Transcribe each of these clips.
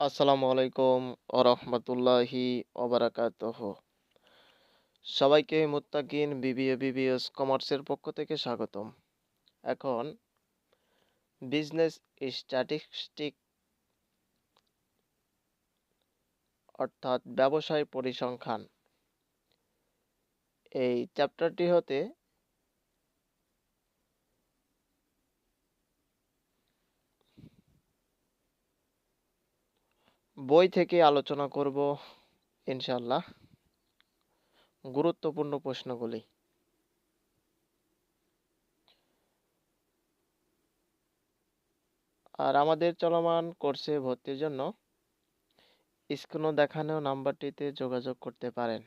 আসসালামু আলাইকুম ওরহমতুল্লাহি ওবারাকাতুহ। সবাইকে মুত্তাকিন বিবিএ বিবিএস কমার্সের পক্ষ থেকে স্বাগতম। এখন বিজনেস স্ট্যাটিস্টিক অর্থাৎ ব্যবসায় পরিসংখ্যান এই চ্যাপ্টারটি হতে বই থেকে আলোচনা করব ইনশাআল্লাহ গুরুত্বপূর্ণ প্রশ্নগুলি। আর আমাদের চলমান কোর্সে ভর্তির জন্য স্ক্রিনে দেখানো নাম্বারটিতে যোগাযোগ করতে পারেন।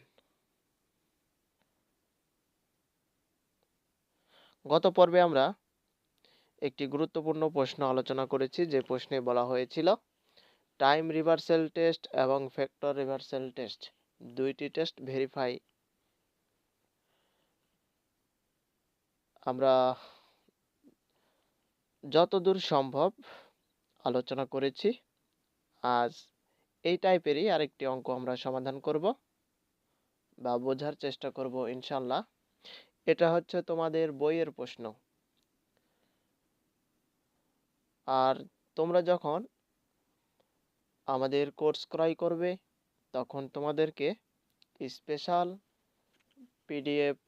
গত পর্বে আমরা একটি গুরুত্বপূর্ণ প্রশ্ন আলোচনা করেছি, যে প্রশ্নে বলা হয়েছিল টাইম রিভার্সাল টেস্ট এবং ফ্যাক্টর রিভার্সাল টেস্ট দুইটি টেস্ট ভেরিফাই আমরা যতদূর সম্ভব আলোচনা করেছি। আজ এই টাইপেরই আরেকটি অঙ্ক আমরা সমাধান করব বা বোঝার চেষ্টা করব ইনশাআল্লাহ। এটা হচ্ছে তোমাদের বইয়ের প্রশ্ন। আর তোমরা যখন আমাদের কোর্স ক্রয় করবে তখন তোমাদেরকে স্পেশাল পিডিএফ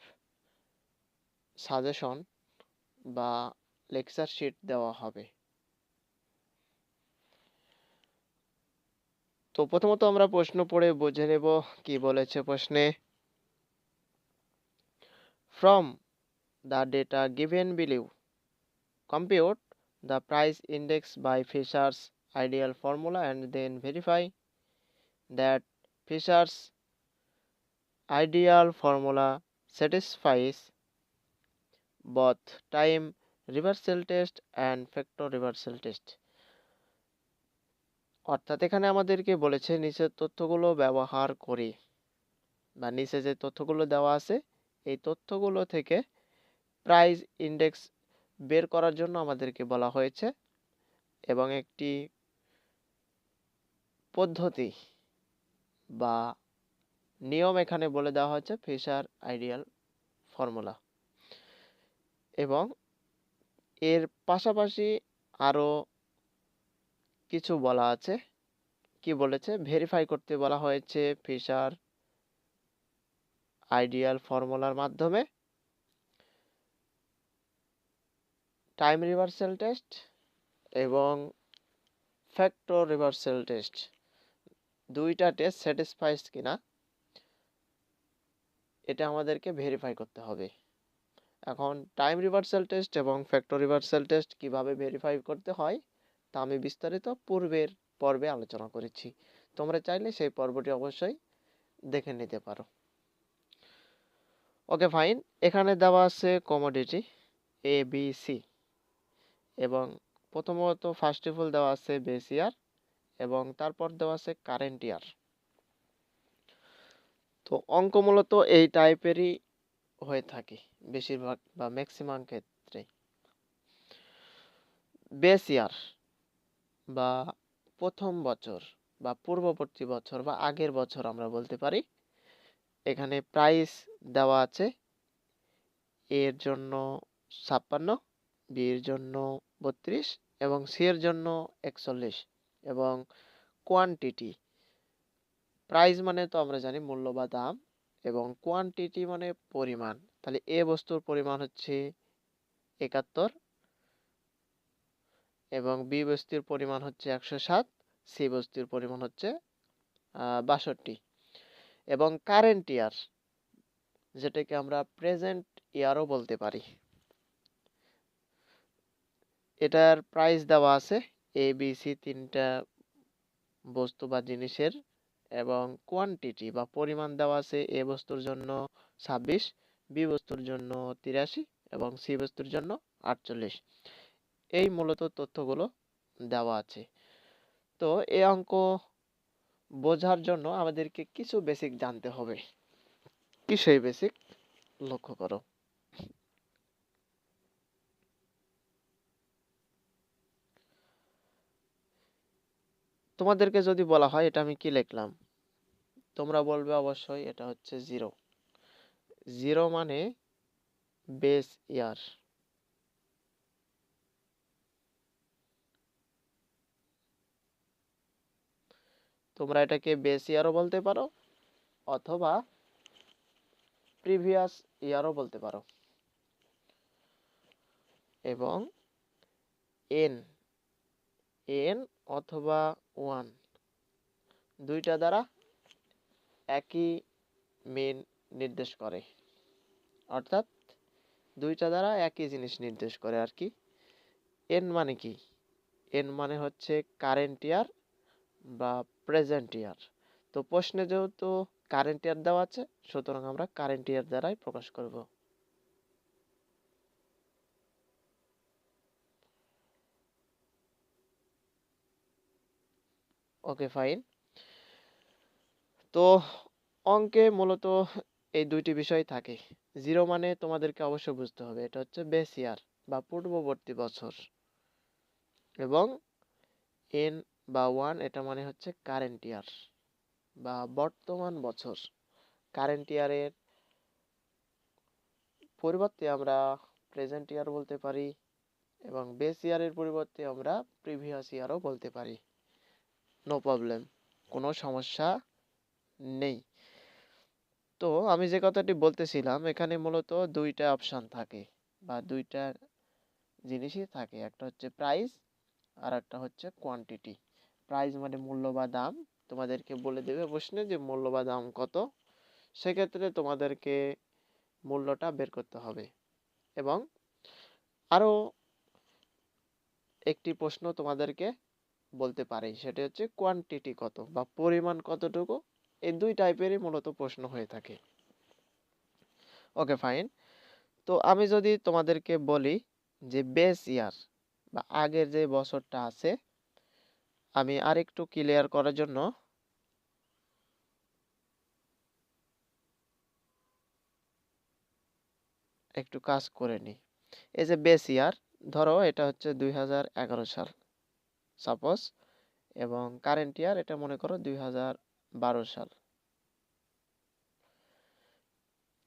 সাজেশন বা লেকচার শিট দেওয়া হবে। তো প্রথমত আমরা প্রশ্ন পড়ে বুঝে নেব কি বলেছে প্রশ্নে। From the data given বিলিউ compute the price index by Fisher's ideal formula and then verify that Fisher's ideal formula satisfies both time reversal test and factor reversal test। অর্থাৎ এখানে আমাদেরকে বলেছে নিচের তথ্যগুলো ব্যবহার করে বা নিচে যে তথ্যগুলো দেওয়া আছে এই তথ্যগুলো থেকে প্রাইস ইন্ডেক্স বের করার জন্য আমাদেরকে বলা হয়েছে এবং একটি পদ্ধতি বা নিয়ম এখানে বলে দেওয়া হয়েছে ফিশার আইডিয়াল ফর্মুলা। এবং এর পাশাপাশি আরও কিছু বলা আছে। কি বলেছে? ভেরিফাই করতে বলা হয়েছে ফিশার আইডিয়াল ফর্মুলার মাধ্যমে টাইম রিভার্সাল টেস্ট এবং ফ্যাক্টর রিভার্সাল টেস্ট দুইটা টেস্ট স্যাটিসফাইড কিনা এটা আমাদেরকে ভেরিফাই করতে হবে। এখন টাইম রিভার্সাল টেস্ট এবং ফ্যাক্টর রিভার্সাল টেস্ট কিভাবে ভেরিফাই করতে হয় তা আমি বিস্তারিত পূর্বের পর্বে আলোচনা করেছি। তোমরা চাইলে সেই পর্বটি অবশ্যই দেখে নিতে পারো। Okay fine. এখানে দেওয়া আছে কমোডিটি এ বি সি এবং প্রথমত ফার্স্ট অফ অল দেওয়া আছে বেস ইয়ার এবং তারপর দেওয়া আছে কারেন্ট ইয়ার। তো অঙ্ক মূলত এই টাইপেরই হয়ে থাকে বেশিরভাগ বা ম্যাক্সিমাম ক্ষেত্রে। বেস ইয়ার বা প্রথম বছর বা পূর্ববর্তী বছর বা আগের বছর আমরা বলতে পারি। এখানে প্রাইস দেওয়া আছে এর জন্য 56, বি এর জন্য 32 এবং সি এর জন্য 41 এবং কোয়ান্টিটি প্রাইস মানে তো আমরা জানি মূল্য বা দাম এবং কোয়ান্টিটি মানে পরিমাণ। তাহলে এ বস্তুর পরিমাণ হচ্ছে 71 এবং বি বস্তুর পরিমাণ হচ্ছে 107, সি বস্তুর পরিমাণ হচ্ছে 62 এবং কারেন্ট ইয়ার যেটাকে আমরা প্রেজেন্ট ইয়ারও বলতে পারি এটার প্রাইস দেওয়া আছে এ বি সি তিনটা বস্তু বা জিনিসের এবং কোয়ান্টিটি বা পরিমাণ দেওয়া আছে এ বস্তুর জন্য 26, বি বস্তুর জন্য 83 এবং সি বস্তুর জন্য 48। এই মূলত তথ্যগুলো দেওয়া আছে। তো এই অঙ্ক বোঝার জন্য আমাদেরকে কিছু বেসিক জানতে হবে। কি সেই বেসিক? লক্ষ্য করো। তোমাদেরকে যদি বলা হয় এটা আমি কি লিখলাম, তোমরা বলবে অবশ্যই এটা হচ্ছে 0। 0 মানে বেস ইয়ার। তোমরা এটাকে বেস ইয়ারও বলতে পারো অথবা প্রিভিয়াস ইয়ারও বলতে পারো। এবং এন এন অথবা 1 দুইটা দ্বারা একই মিন নির্দেশ করে, অর্থাৎ দুইটা দ্বারা একই জিনিস নির্দেশ করে আর কি। এন মানে কি? এন মানে হচ্ছে কারেন্ট ইয়ার বা প্রেজেন্ট ইয়ার। তো প্রশ্নে যেহেতু কারেন্ট ইয়ার দেওয়া আছে, সুতরাং আমরা কারেন্ট ইয়ার দ্বারাই প্রকাশ করব। Okay fine. তো অঙ্কে মূলত এই দুইটি বিষয় থাকে। 0 মানে তোমাদেরকে অবশ্যই বুঝতে হবে এটা হচ্ছে বেস ইয়ার বা পূর্ববর্তী বছর, এবং এন বা 1 এটা মানে হচ্ছে কারেন্ট ইয়ার বা বর্তমান বছর। কারেন্ট ইয়ারের পরিবর্তে আমরা প্রেজেন্ট ইয়ার বলতে পারি, এবং বেস ইয়ারের পরিবর্তে আমরা প্রিভিয়াস ইয়ারও বলতে পারি। নো প্রবলেম, কোনো সমস্যা নেই। তো আমি যে কথাটি বলতেছিলাম, এখানে মূলত দুইটা অপশন থাকে বা দুইটা জিনিসই থাকে, একটা হচ্ছে প্রাইস আর একটা হচ্ছে কোয়ান্টিটি। প্রাইস মানে মূল্য বা দাম, তোমাদেরকে বলে দেবে প্রশ্নে যে মূল্য বা দাম কত, সেক্ষেত্রে তোমাদেরকে মূল্যটা বের করতে হবে। এবং আরও একটি প্রশ্ন তোমাদেরকে বলতে পারি, সেটা হচ্ছে কোয়ান্টিটি কত বা পরিমাণ কতটুকু। এই দুই টাইপেরই মূলত প্রশ্ন হয়ে থাকে। Okay fine. তো আমি যদি তোমাদেরকে বলি যে বেস ইয়ার বা আগের যে বছরটা আছে, আমি আরেকটু ক্লিয়ার করার জন্য একটু কাজ করে নিই। এই যে বেস ইয়ার, ধরো এটা হচ্ছে 2011 সাল সাপোজ, এবং কারেন্ট ইয়ার এটা মনে করো 2012 সাল।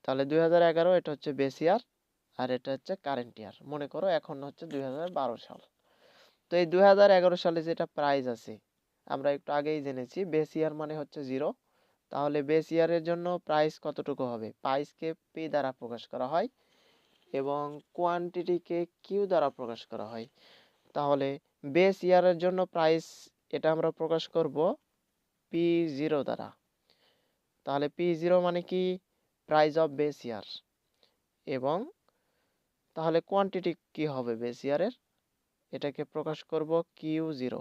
তাহলে 2011 এটা হচ্ছে বেস ইয়ার আর এটা হচ্ছে কারেন্ট ইয়ার। মনে করো এখন হচ্ছে 2012 সাল। তো এই 2011 সালে যেটা প্রাইস আছে, আমরা একটু আগেই জেনেছি বেস ইয়ার মানে হচ্ছে 0। তাহলে বেস ইয়ারের জন্য প্রাইস কতটুকু হবে? প্রাইসকে পি দ্বারা প্রকাশ করা হয় এবং কোয়ান্টিটিকে কিউ দ্বারা প্রকাশ করা হয়। তাহলে বেস ইয়ারের জন্য প্রাইস এটা আমরা প্রকাশ করব P0 দ্বারা। তাহলে P0 মানে কি? Price of base year. এবং তাহলে কোয়ান্টিটি কি হবে বেস ইয়ারের? এটাকে প্রকাশ করব Q0,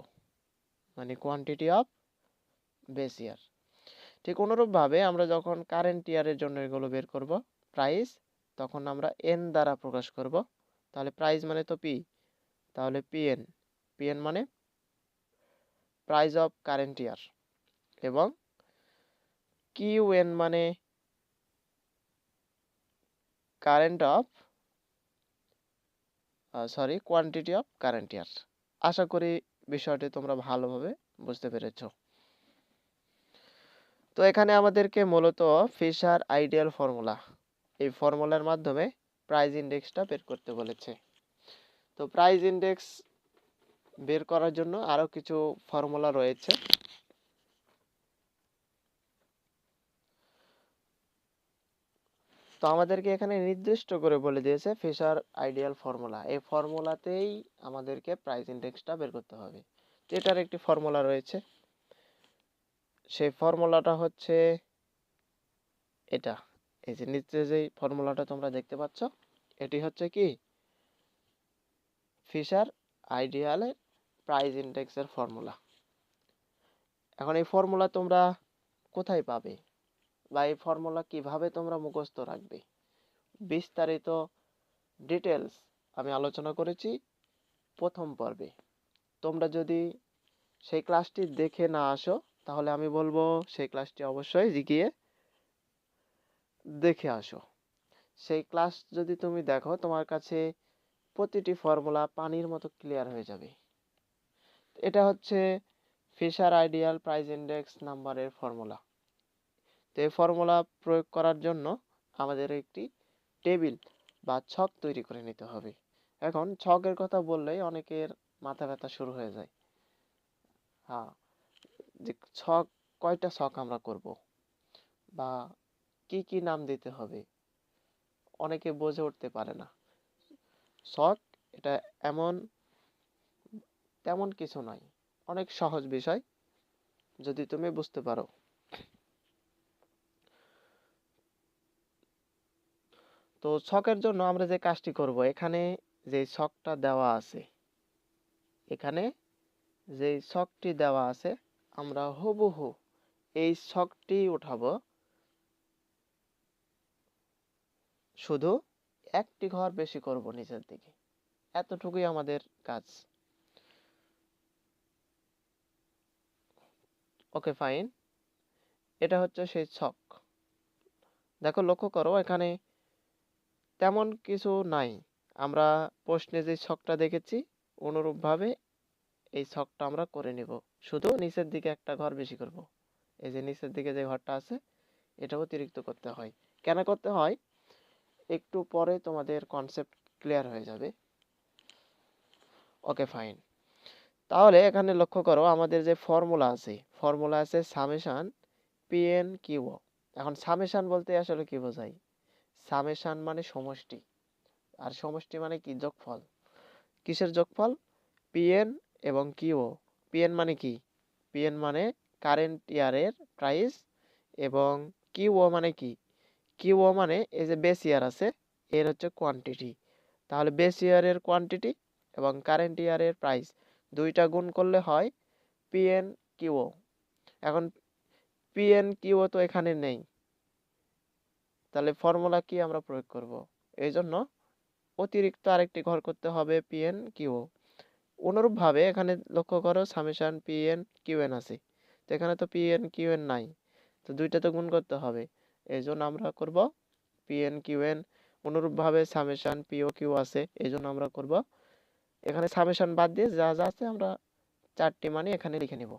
মানে কোয়ান্টিটি অফ বেস ইয়ার। ঠিক অনুরূপভাবে আমরা যখন কারেন্ট ইয়ারের জন্য এগুলো বের করব প্রাইস, তখন আমরা এন দ্বারা প্রকাশ করব। তাহলে প্রাইস মানে তো পি, তাহলে পিএন। পিএন মানে প্রাইস অফ কারেন্ট ইয়ার। এবং কিউএন মানে current of quantity of current year. আশা করি বিষয়টি তোমরা ভালোভাবে বুঝতে পেরেছো। তো এখানে আমাদেরকে মূলত ফিশার আইডিয়াল ফর্মুলা, এই ফর্মুলার মাধ্যমে প্রাইস ইন্ডেক্সটা বের করতে বলেছে। তো প্রাইস ইন্ডেক্স বের করার জন্য আরও কিছু ফর্মুলা রয়েছে। তো আমাদেরকে এখানে নির্দিষ্ট করে বলে দিয়েছে ফিশার আইডিয়াল ফর্মুলা। এই ফর্মুলাতেই আমাদেরকে প্রাইস ইন্ডেক্সটা বের করতে হবে। তো এটার একটি ফর্মুলা রয়েছে, সেই ফর্মুলাটা হচ্ছে এটা। এই যে নিচে যেই ফর্মুলাটা তোমরা দেখতে পাচ্ছ, এটি হচ্ছে কি ফিশার আইডিয়ালের প্রাইস ইন্ডেক্সের ফর্মুলা। এখন এই ফর্মুলা তোমরা কোথায় পাবে বা এই ফর্মুলা কিভাবে তোমরা মুখস্থ রাখবে, বিস্তারিত ডিটেলস আমি আলোচনা করেছি প্রথম পর্বে। তোমরা যদি সেই ক্লাসটি দেখে না আসো, তাহলে আমি বলবো সেই ক্লাসটি অবশ্যই গিয়ে দেখে আসো। সেই ক্লাস যদি তুমি দেখো, তোমার কাছে প্রতিটি ফর্মুলা পানির মতো ক্লিয়ার হয়ে যাবে। এটা হচ্ছে ফিশার আইডিয়াল প্রাইস ইন্ডেক্স নাম্বারের ফর্মুলা। তো এই ফর্মুলা প্রয়োগ করার জন্য আমাদের একটি টেবিল বা ছক তৈরি করে নিতে হবে। এখন ছকের কথা বললেই অনেকের মাথা ব্যথা শুরু হয়ে যায়। হ্যাঁ, যে ছক, কয়টা ছক আমরা করব বা কি কি নাম দিতে হবে, অনেকে বুঝে উঠতে পারে না। ছক এটা এমন তেমন কিছু নয়, অনেক সহজ বিষয় যদি তুমি বুঝতে পারো। তো ছকের জন্য আমরা যে কাজটি করব, এখানে যে ছকটা দেওয়া আছে, এখানে যে ছকটি দেওয়া আছে আমরা হুবহু এই ছকটি উঠাবো, শুধু একটি ঘর বেশি করব নিচের দিকে, এতটুকুই আমাদের কাজ। ওকে ফাইন, এটা হচ্ছে সেই ছক। দেখো, লক্ষ্য করো এখানে তেমন কিছু নাই। আমরা প্রশ্নে যে ছকটা দেখেছি অনুরূপভাবে এই ছকটা আমরা করে নিব, শুধু নিচের দিকে একটা ঘর বেশি করব। এই যে নিচের দিকে যে ঘরটা আছে এটা অতিরিক্ত করতে হয়। কেন করতে হয় একটু পরে তোমাদের কনসেপ্ট ক্লিয়ার হয়ে যাবে। ওকে ফাইন, তাহলে এখানে লক্ষ্য করো আমাদের যে ফর্মুলা আছে সামেশন পিএন কিউ। এখন সামেশন বলতে আসলে কি বোঝায়? সামেশন মানে সমষ্টি, আর সমষ্টি মানে কি? যোগফল। কিসের যোগফল? পিএন এবং কিউ। পিএন মানে কি? পিএন মানে কারেন্ট ইয়ারের প্রাইস, এবং কিউ মানে কি? কিউ মানে এই যে বেস ইয়ার আছে এর হচ্ছে কোয়ান্টিটি। তাহলে বেস ইয়ারের কোয়ান্টিটি এবং কারেন্ট ইয়ারের প্রাইস দুইটা গুণ করলে হয় পিএন কিউ। এখন পিএন কিউ তো এখানে নেই, তাহলে ফর্মুলা কি আমরা প্রয়োগ করব? এই জন্য অতিরিক্ত আরেকটি ঘর করতে হবে পিএন কিউ। অনুরূপভাবে এখানে লক্ষ্য করো সামেশন পিএন কিউএন আছে, তো এখানে তো পিএন কিউএন নাই, তো দুইটা তো গুণ করতে হবে। এই জন্য আমরা করব পিএন কিউএন। অনুরূপভাবে সামেশন পিও কিউ আছে, এই জন্য আমরা করব এখানে সামেশন বাদ দিয়ে যা যা আছে আমরা চারটি মানে এখানে লিখে নিব।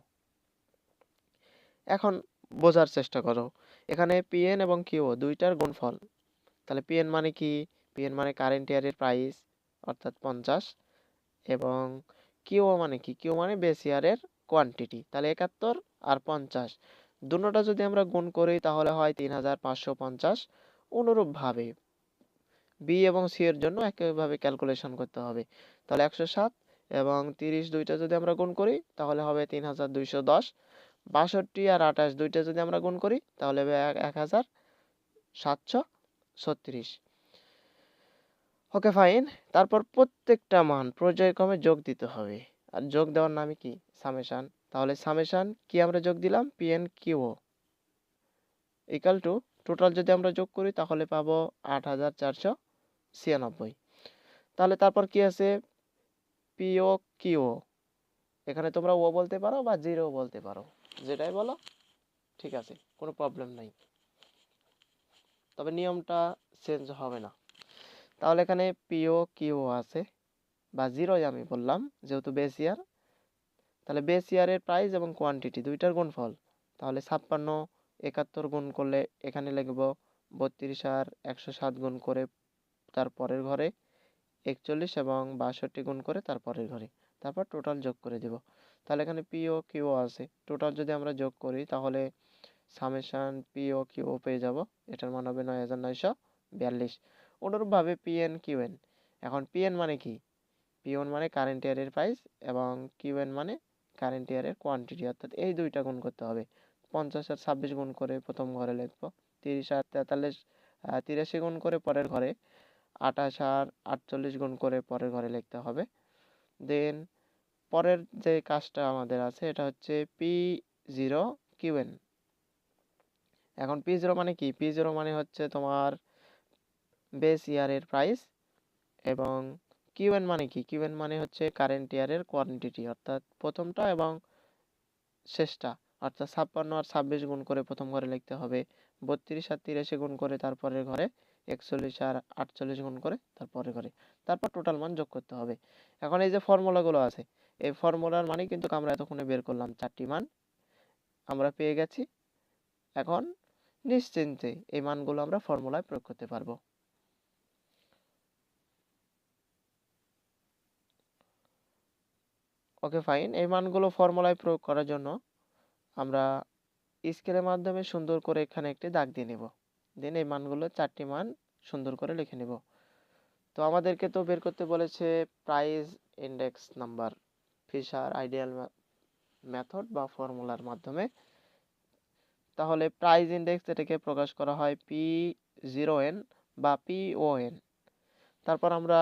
এখন বোঝার চেষ্টা করো, এখানে পিএন এবং কিউ দুইটার গুণফল। তাহলে পিএন মানে কি? পিএন মানে কারেন্ট ইয়ারের প্রাইস অর্থাৎ 50, এবং কিউ মানে কি? কিউ মানে বেস ইয়ারের কোয়ান্টিটি। তাহলে 71 আর 50 দুটোটা যদি আমরা গুণ করি তাহলে হয় 3550। অনুরূপভাবে বি এবং সি এর জন্য একইভাবে ক্যালকুলেশন করতে হবে। তাহলে 107 এবং 30 দুইটা যদি আমরা গুণ করি তাহলে হবে 3210। 62 আর 28 দুইটা যদি আমরা গুণ করি তাহলে হবে 1736। ওকে ফাইন, তারপর প্রত্যেকটা মান পর্যায়ক্রমে যোগ দিতে হবে, আর যোগ দেওয়ার নামই কি? সামেশন। তাহলে সামেশন কি আমরা যোগ দিলাম? P N Q equal to total যদি আমরা যোগ করি তাহলে পাবো 8496। তাহলে তারপর কি আছে? পিও কিউ। এখানে তোমরা ও বলতে পারো বা জিরো বলতে পারো, যেটাই বলো ঠিক আছে, কোনো প্রবলেম নাই, তবে নিয়মটা চেঞ্জ হবে না। তাহলে এখানে পিও কিউ আছে বা জিরোই আমি বললাম যেহেতু বেস ইয়ার। তাহলে বেস ইয়ারের প্রাইস এবং কোয়ান্টিটি দুইটার গুণফল। তাহলে 56 71 গুণ করলে এখানে লিখব 32 আর 107 গুণ করে তার পরের ঘরে 41 এবং 62 গুণ করে তার পরের ঘরে, তারপর টোটাল যোগ করে দেব। তাহলে এখানে পিও কিউ আছে, টোটাল যদি আমরা যোগ করি তাহলে সামেশন পিও কিউ পেয়ে যাব, এটার মান হবে 9942। অনুরূপভাবে পিএন কিউএন। এখন পিএন মানে কি? পিওন মানে কারেন্ট ইয়ারের প্রাইস এবং কিউএন মানে কারেন্ট ইয়ারের কোয়ান্টিটি, অর্থাৎ এই দুইটা গুণ করতে হবে। 50 আর 26 গুণ করে প্রথম ঘরে লিখবো, 30 আর 43 83 গুণ করে পরের ঘরে, 28 আর 48 গুণ করে পরের ঘরে লিখতে হবে। দেন পরের যে কাজটা আমাদের আছে এটা হচ্ছে পি জিরো কিউএন। এখন পি জিরো মানে কি? পি জিরো মানে হচ্ছে তোমার বেস ইয়ারের প্রাইস, এবং কিউএন মানে কি? কিউএন মানে হচ্ছে কারেন্ট ইয়ারের কোয়ান্টিটি, অর্থাৎ প্রথমটা এবং শেষটা, অর্থাৎ 56 আর 26 গুণ করে প্রথম ঘরে লিখতে হবে, 32 আর 83 গুণ করে তারপরের ঘরে, 41 আর 48 গুণ করে তারপরের ঘরে, তারপর টোটাল মান যোগ করতে হবে। এখন এই যে ফর্মুলাগুলো আছে এই ফর্মুলার মানে কিন্তু আমরা এতক্ষণে বের করলাম, 4টি মান আমরা পেয়ে গেছি। এখন নিশ্চিন্তে এই মানগুলো আমরা ফর্মুলায় প্রয়োগ করতে পারবো। ওকে ফাইন, এই মানগুলো ফর্মুলায় প্রয়োগ করার জন্য আমরা স্কেলের মাধ্যমে সুন্দর করে এখানে একটি দাগ দিয়ে নেব, দেন এই মানগুলো 4টি মান সুন্দর করে লিখে নেব। তো আমাদেরকে তো বের করতে বলেছে price index number Fisher ideal method বা ফর্মুলার মাধ্যমে। তাহলে প্রাইস ইন্ডেক্স এটাকে প্রকাশ করা হয় P0n বা PON। তারপর আমরা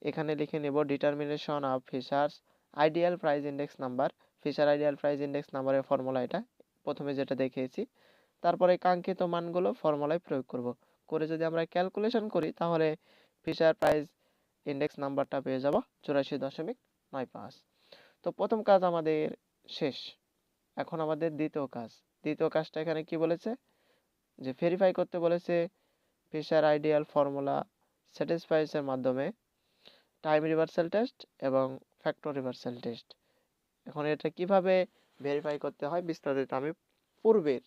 এখানে লিখে নেব determination of Fisher's ideal price index number. Fisher ideal price index নাম্বারের ফর্মুলা এটা, প্রথমে যেটা দেখিয়েছি। তারপরে কাঙ্ক্ষিত মানগুলো ফর্মুলায় প্রয়োগ করব, করে যদি আমরা ক্যালকুলেশন করি তাহলে ফিশার প্রাইস ইন্ডেক্স নাম্বারটা পেয়ে যাব 84.95। তো প্রথম কাজ আমাদের শেষ। এখন আমাদের দ্বিতীয় কাজ। দ্বিতীয় কাজটা এখানে কি বলেছে, যে ভেরিফাই করতে বলেছে ফিশার আইডিয়াল ফর্মুলা স্যাটিসফাইস এর মাধ্যমে টাইম রিভার্সাল টেস্ট এবং ফ্যাক্টর রিভার্সাল টেস্ট। এখন এটা কিভাবে ভেরিফাই করতে হয় বিস্তারিত আমি পূর্বের,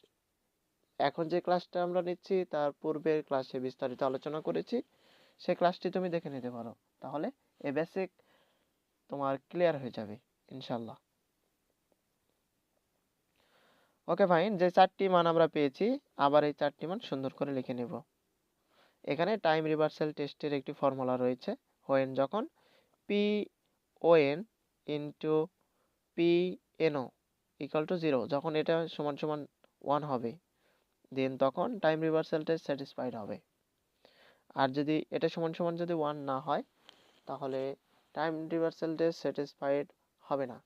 এখন যে ক্লাসটা আমরা নিচ্ছি তার পূর্বের ক্লাসে বিস্তারিত আলোচনা করেছি, সেই ক্লাসটি তুমি দেখে নিতে পারো, তাহলে এই বেসিক তোমার ক্লিয়ার হয়ে যাবে ইনশাল্লাহ। ওকে ফাইন, যে 4টি মান আমরা পেয়েছি আবার এই 4টি মান সুন্দর করে লিখে নেব। এখানে টাইম রিভার্সাল টেস্টের একটি ফর্মুলা রয়েছে, হোয়েন যখন PON into PNO equal to 0, যখন এটা সমান সমান 1 হবে দেন তখন টাইম রিভার্সাল টেস্ট স্যাটিসফাইড হবে। আর যদি এটা সমান সমান যদি 1 না হয় তাহলে টাইম রিভার্সাল টেস্ট স্যাটিসফাইড হবে না।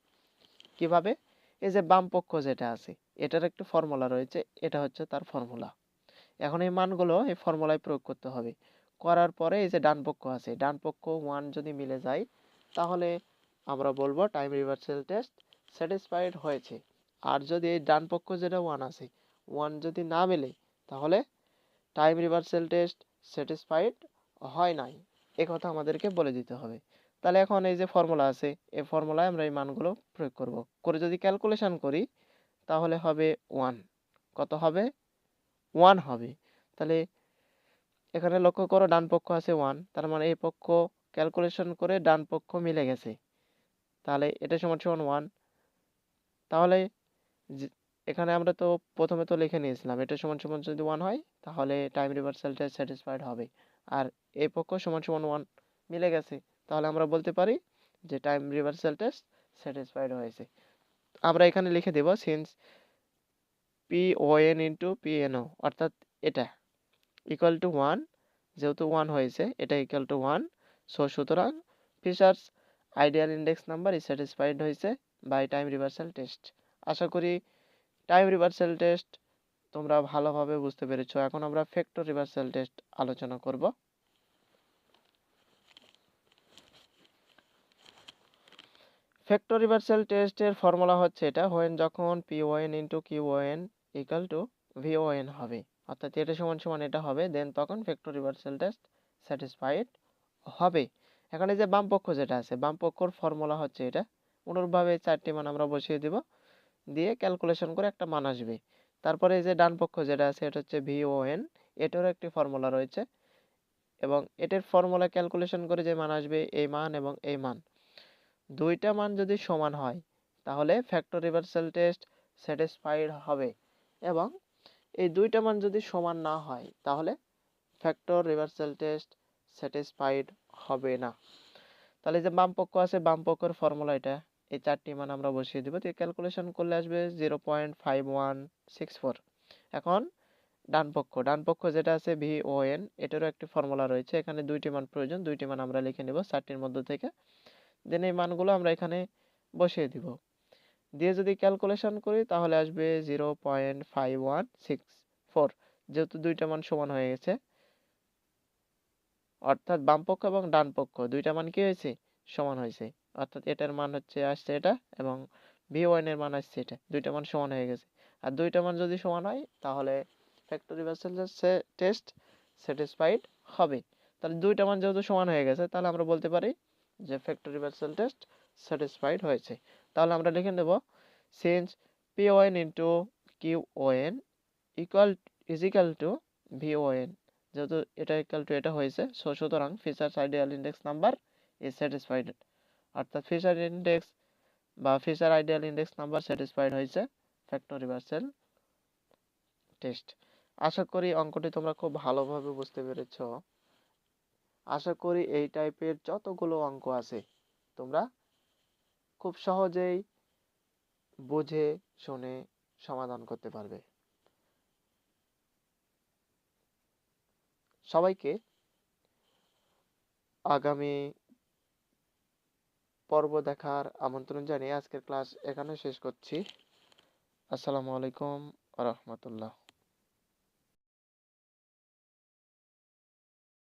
কিভাবে, এই যে বাম পক্ষ যেটা আছে এটার একটি ফর্মুলা রয়েছে, এটা হচ্ছে তার ফর্মুলা। এখন এই মানগুলো এই ফর্মুলায় প্রয়োগ করতে হবে, করার পরে এই যে ডান পক্ষ আছে, ডান পক্ষ 1 যদি মিলে যায় তাহলে আমরা বলবো টাইম রিভার্সাল টেস্ট স্যাটিসফাইড হয়েছে। আর যদি এই ডান পক্ষ যেটা 1 আছে 1 যদি না মেলে তাহলে টাইম রিভার্সাল টেস্ট স্যাটিসফাইড হয় নাই, এ কথা আমাদেরকে বলে দিতে হবে। তাহলে এখন এই যে ফর্মুলা আছে এই ফর্মুলায় আমরা এই মানগুলো প্রয়োগ করব, করে যদি ক্যালকুলেশন করি তাহলে হবে 1। কত হবে, 1 হবে। তাহলে এখানে লক্ষ্য করো ডান পক্ষ আছে 1, তার মানে এই পক্ষ ক্যালকুলেশন করে ডান পক্ষ মিলে গেছে, তাহলে এটা সমান সমান 1। তাহলে এখানে আমরা তো প্রথমে তো লিখে নিয়েছিলাম এটা সমান সমান যদি 1 হয় তাহলে টাইম রিভার্সাল টেস্ট স্যাটিসফাইড হবে। আর এই পক্ষ সমান সমান 1 মিলে গেছে, তাহলে আমরা বলতে পারি যে টাইম রিভার্সাল টেস্ট স্যাটিসফাইড হয়েছে। আমরা এখানে লিখে দেব সিন্স PON ইন্টু PNO অর্থাৎ এটা ইকুয়াল টু 1, যেহেতু 1 হয়েছে এটা ইকুয়াল টু 1, সুতরাং fishers ideal index number is satisfied হয়েছে বাই টাইম রিভার্সাল টেস্ট। আশা করি টাইম রিভার্সাল টেস্ট তোমরা ভালোভাবে বুঝতে পেরেছো। এখন আমরা ফ্যাক্টর রিভার্সাল টেস্ট আলোচনা করব। ফ্যাক্টর রিভার্সাল টেস্টের ফর্মুলা হচ্ছে এটা, হোয়েন যখন PON into QON equal to VON হবে, অর্থাৎ এটা সমান সমান এটা হবে, দেন তখন ফ্যাক্টর রিভার্সাল টেস্ট স্যাটিসফাইড হবে। এখানে যে বাম পক্ষ যেটা আছে বাম পক্ষর ফর্মুলা হচ্ছে এটা, অনুরূপভাবে 4টি মান আমরা বসিয়ে দিব, দিয়ে ক্যালকুলেশন করে একটা মান আসবে। তারপরে এই যে ডান পক্ষ যেটা আছে এটা হচ্ছে VON, এটারও একটি ফর্মুলা রয়েছে এবং এটার ফর্মুলা ক্যালকুলেশন করে যে মান আসবে এই মান এবং এই মান, দুইটা মান যদি সমান হয় তাহলে ফ্যাক্টর রিভার্সাল টেস্ট স্যাটিসফাইড হবে, এবং এই দুইটা মান যদি সমান না হয় তাহলে ফ্যাক্টর রিভার্সাল টেস্ট স্যাটিসফাইড হবে না। তাহলে যে বাম পক্ষ আছে বাম পক্ষের ফর্মুলা এটা, এই 4টি মান আমরা বসিয়ে দেব, তো ক্যালকুলেশন করলে আসবে 0.5164। এখন ডান পক্ষ যেটা আছে VON, এটারও একটি ফর্মুলা রয়েছে, এখানে 2টি মান প্রয়োজন, 2টি মান আমরা লিখে নেব 4টির মধ্যে থেকে, দেন এই মানগুলো আমরা এখানে বসিয়ে দিব, দিয়ে যদি ক্যালকুলেশন করি তাহলে আসবে 0.5164। যেহেতু দুইটা মান সমান হয়ে গেছে অর্থাৎ বাম পক্ষ এবং ডান পক্ষ দুইটা মান কি হয়েছে, সমান হয়েছে, অর্থাৎ এটার মান হচ্ছে আসছে এটা এবং VON এর মান আসছে এটা, দুইটা মান সমান হয়ে গেছে। আর দুইটা মান যদি সমান হয় তাহলে ফ্যাক্টর রিভার্সাল টেস্ট স্যাটিসফাইড হবে। তাহলে দুইটা মান যেহেতু সমান হয়ে গেছে তাহলে আমরা বলতে পারি যে ফ্যাক্টর রিভার্সাল টেস্ট স্যাটিসফাইড হয়েছে। তাহলে আমরা লিখে নেব since PON into QON equal to VON, যেহেতু এটা ইকুয়াল টু এটা হয়েছে, সুতরাং features ideal index number is satisfied, অর্থাৎ ফিচার ইন্ডেক্স বা feature ideal index number satisfied হয়েছে ফ্যাক্টর রিভার্সাল টেস্ট। আশা করি অঙ্কটি তোমরা খুব ভালোভাবে বুঝতে পেরেছো। আশা করি এই টাইপের যতগুলো অঙ্ক আছে তোমরা খুব সহজেই বুঝে শুনে সমাধান করতে পারবে। সবাইকে আগামী পর্ব দেখার আমন্ত্রণ জানিয়ে আজকের ক্লাস এখানে শেষ করছি। আসসালামু আলাইকুম ওয়া রাহমাতুল্লাহ।